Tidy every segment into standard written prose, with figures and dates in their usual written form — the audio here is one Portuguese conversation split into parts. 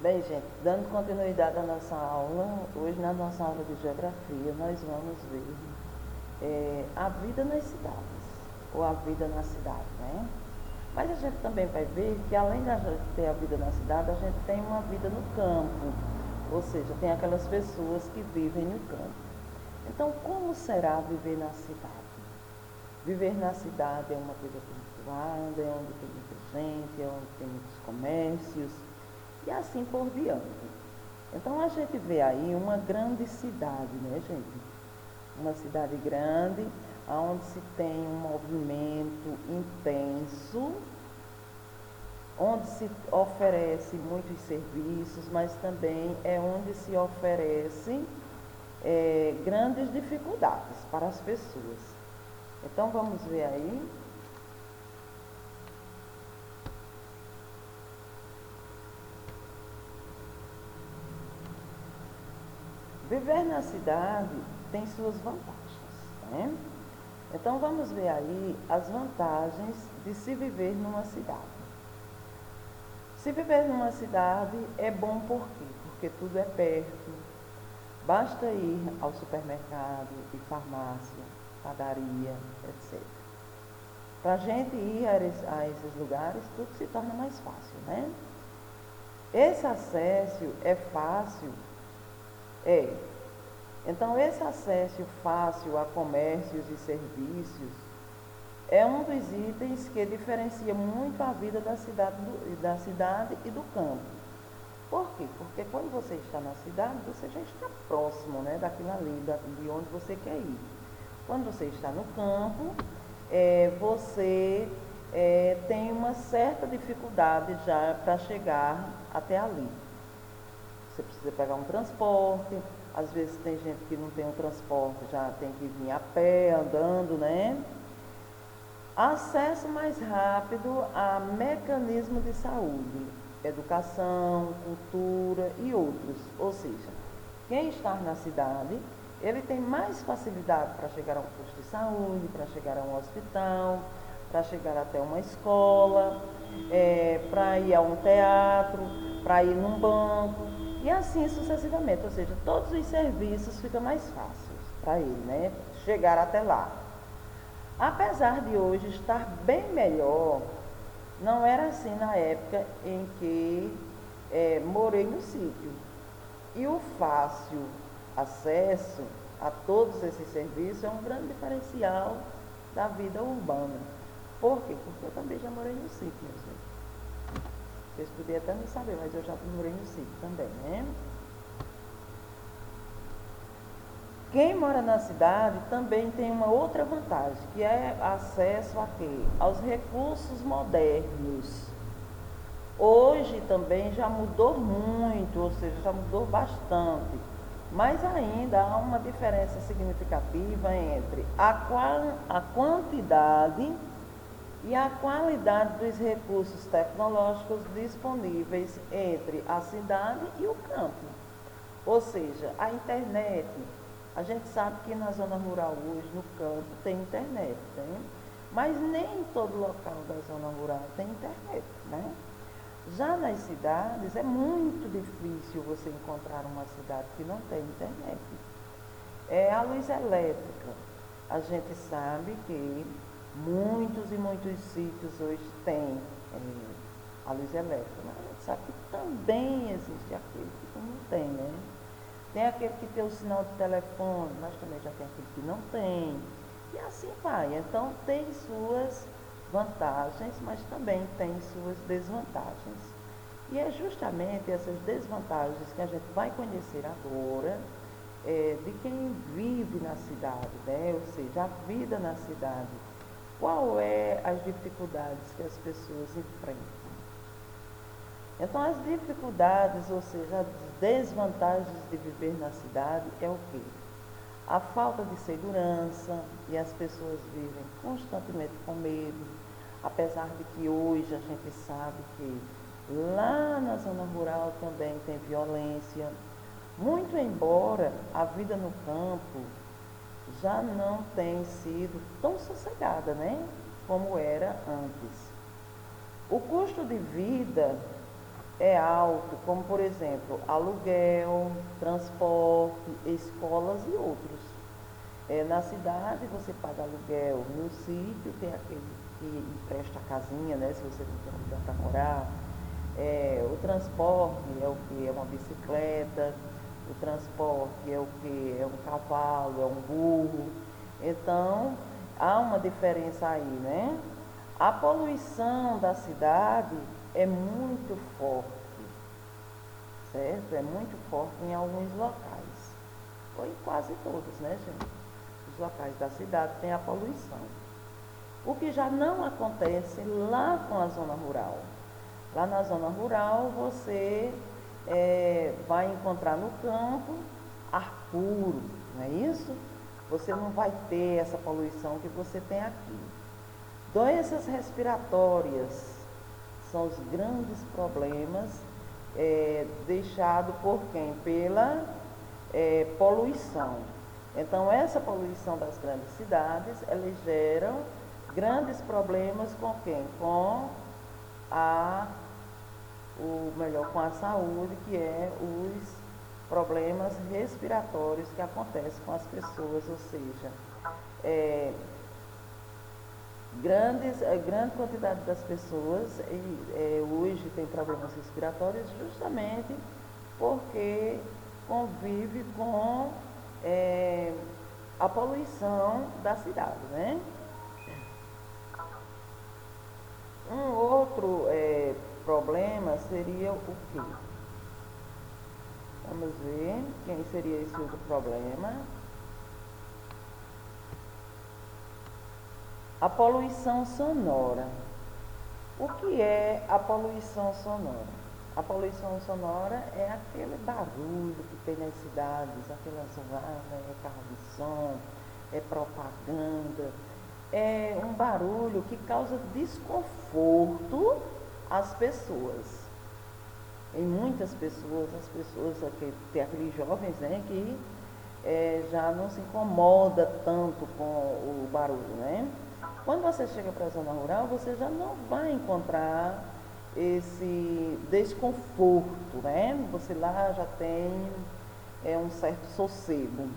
Bem, gente, dando continuidade à nossa aula, hoje na nossa aula de geografia nós vamos ver a vida nas cidades, ou a vida na cidade, né? Mas a gente também vai ver que além da gente ter a vida na cidade, a gente tem uma vida no campo, ou seja, tem aquelas pessoas que vivem no campo. Então, como será viver na cidade? Viver na cidade é uma coisa tumultuada, é onde tem muita gente, é onde tem muitos comércios, e assim por diante. Então a gente vê aí uma grande cidade, né, gente? Uma cidade grande, onde se tem um movimento intenso, onde se oferece muitos serviços, mas também é onde se oferece grandes dificuldades para as pessoas. Então vamos ver aí. Viver na cidade tem suas vantagens, né? Então vamos ver aí as vantagens de se viver numa cidade. Se viver numa cidade é bom por quê? Porque tudo é perto. Basta ir ao supermercado e farmácia, padaria, etc. Para a gente ir a esses lugares, tudo se torna mais fácil, né? Esse acesso é fácil. Então, esse acesso fácil a comércios e serviços é um dos itens que diferencia muito a vida da cidade e do campo. Por quê? Porque quando você está na cidade, você já está próximo, né, daquilo ali, de onde você quer ir. Quando você está no campo, você tem uma certa dificuldade já para chegar até ali. Você precisa pegar um transporte, às vezes tem gente que não tem um transporte, já tem que vir a pé, andando, né? Acesso mais rápido a mecanismo de saúde, educação, cultura e outros. Ou seja, quem está na cidade, ele tem mais facilidade para chegar a um posto de saúde, para chegar a um hospital, para chegar até uma escola, para ir a um teatro, para ir num banco. E assim sucessivamente, ou seja, todos os serviços ficam mais fáceis para ele, né? Chegar até lá. Apesar de hoje estar bem melhor, não era assim na época em que morei no sítio. E o fácil acesso a todos esses serviços é um grande diferencial da vida urbana. Por quê? Porque eu também já morei no sítio, meus filhos. Vocês podiam até não saber, mas eu já morei no sítio também, né? Quem mora na cidade também tem uma outra vantagem, que é acesso a quê? Aos recursos modernos. Hoje também já mudou muito, ou seja, já mudou bastante. Mas ainda há uma diferença significativa entre a quantidade e a qualidade dos recursos tecnológicos disponíveis entre a cidade e o campo. Ou seja, a internet, a gente sabe que na zona rural hoje, no campo, tem internet, tem? Mas nem em todo local da zona rural tem internet, né? Já nas cidades é muito difícil você encontrar uma cidade que não tem internet. A luz elétrica, a gente sabe que muitos e muitos sítios hoje têm a luz elétrica, mas a gente sabe que também existe aquele que não tem, né? Tem aquele que tem o sinal de telefone, mas também já tem aquele que não tem. E assim vai. Então tem suas vantagens, mas também tem suas desvantagens. E é justamente essas desvantagens que a gente vai conhecer agora de quem vive na cidade, né? Ou seja, a vida na cidade. Qual é as dificuldades que as pessoas enfrentam? Então as dificuldades, ou seja, as desvantagens de viver na cidade é o quê? A falta de segurança, e as pessoas vivem constantemente com medo, apesar de que hoje a gente sabe que lá na zona rural também tem violência, muito embora a vida no campo já não tenha sido tão sossegada, né? Como era antes. O custo de vida é alto, como por exemplo, aluguel, transporte, escolas e outros. Na cidade você paga aluguel, no sítio tem aquele que empresta a casinha, né, se você não tem um lugar para morar. O transporte é o que? É uma bicicleta, o transporte é o que? É um cavalo, é um burro. Então, há uma diferença aí, né? A poluição da cidade é muito forte, certo? É muito forte em alguns locais, ou em quase todos, né, gente? Os locais da cidade tem a poluição. O que já não acontece lá com a zona rural. Lá na zona rural você vai encontrar no campo ar puro, não é isso? Você não vai ter essa poluição que você tem aqui. Doenças respiratórias são os grandes problemas deixados por quem? Pela poluição. Então, essa poluição das grandes cidades, elas geram grandes problemas com quem? Com com a saúde, que é os problemas respiratórios que acontecem com as pessoas, ou seja, grande quantidade das pessoas hoje tem problemas respiratórios justamente porque convive com a poluição da cidade, né? Um outro problema seria o quê? Vamos ver quem seria esse outro problema. A poluição sonora. O que é a poluição sonora? A poluição sonora é aquele barulho que tem nas cidades, aquela zoada, carro de som, propaganda. É um barulho que causa desconforto às pessoas. Em muitas pessoas, as pessoas, tem aqueles jovens, né, que já não se incomoda tanto com o barulho, né? Quando você chega para a zona rural, você já não vai encontrar esse desconforto, né? Você lá já tem um certo sossego.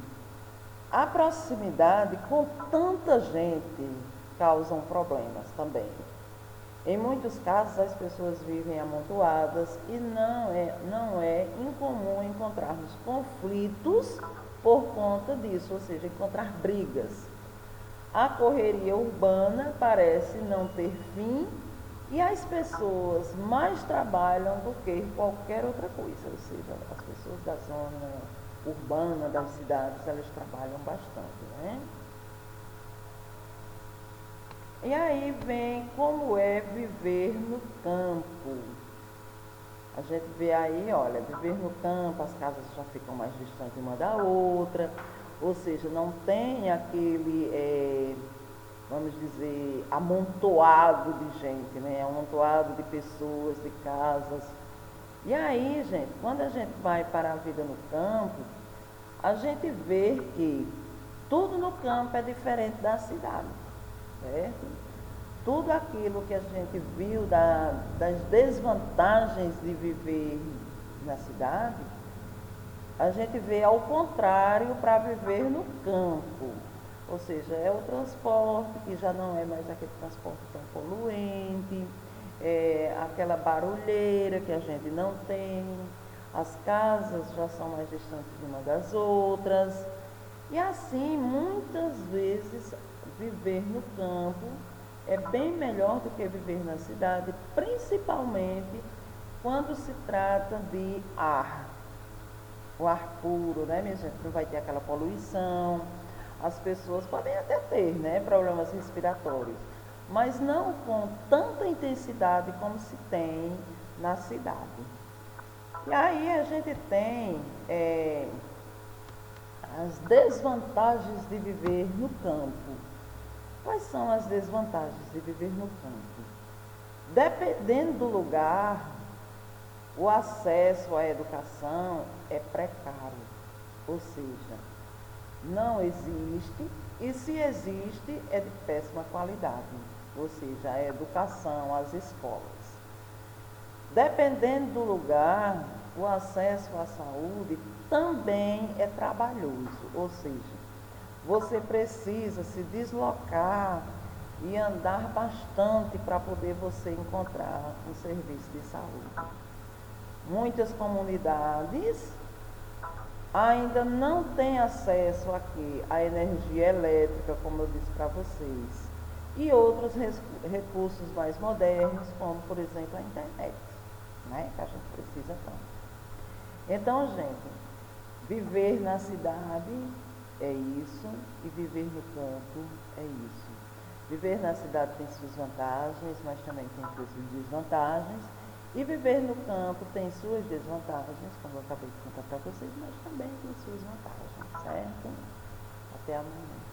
A proximidade com tanta gente causam problemas também. Em muitos casos, as pessoas vivem amontoadas e não é incomum encontrarmos conflitos por conta disso, ou seja, encontrar brigas. A correria urbana parece não ter fim e as pessoas mais trabalham do que qualquer outra coisa, ou seja, as pessoas da zona urbana, das cidades, elas trabalham bastante, né? E aí vem como é viver no campo. A gente vê aí, olha, viver no campo, as casas já ficam mais distantes uma da outra, ou seja, não tem aquele, vamos dizer, amontoado de gente, né? Amontoado de pessoas, de casas. E aí, gente, quando a gente vai para a vida no campo, a gente vê que tudo no campo é diferente da cidade, certo? Tudo aquilo que a gente viu das desvantagens de viver na cidade, a gente vê ao contrário para viver no campo. Ou seja, é o transporte, que já não é mais aquele transporte tão poluente, aquela barulheira que a gente não tem, as casas já são mais distantes de uma das outras. E assim, muitas vezes, viver no campo é bem melhor do que viver na cidade, principalmente quando se trata de ar. O ar puro, né, minha gente? Não vai ter aquela poluição. As pessoas podem até ter, né, problemas respiratórios, mas não com tanta intensidade como se tem na cidade. E aí a gente tem as desvantagens de viver no campo. Quais são as desvantagens de viver no campo? Dependendo do lugar, o acesso à educação é precário, ou seja, não existe, e se existe, é de péssima qualidade, ou seja, a educação, as escolas. Dependendo do lugar, o acesso à saúde também é trabalhoso, ou seja, você precisa se deslocar e andar bastante para poder você encontrar um serviço de saúde. Muitas comunidades ainda não têm acesso aqui à energia elétrica, como eu disse para vocês, e outros recursos mais modernos, como por exemplo a internet, né, que a gente precisa tanto. Então, gente, viver na cidade é isso e viver no campo é isso. Viver na cidade tem suas vantagens, mas também tem suas desvantagens. E viver no campo tem suas desvantagens, como eu acabei de contar para vocês, mas também tem suas vantagens, certo? Até amanhã.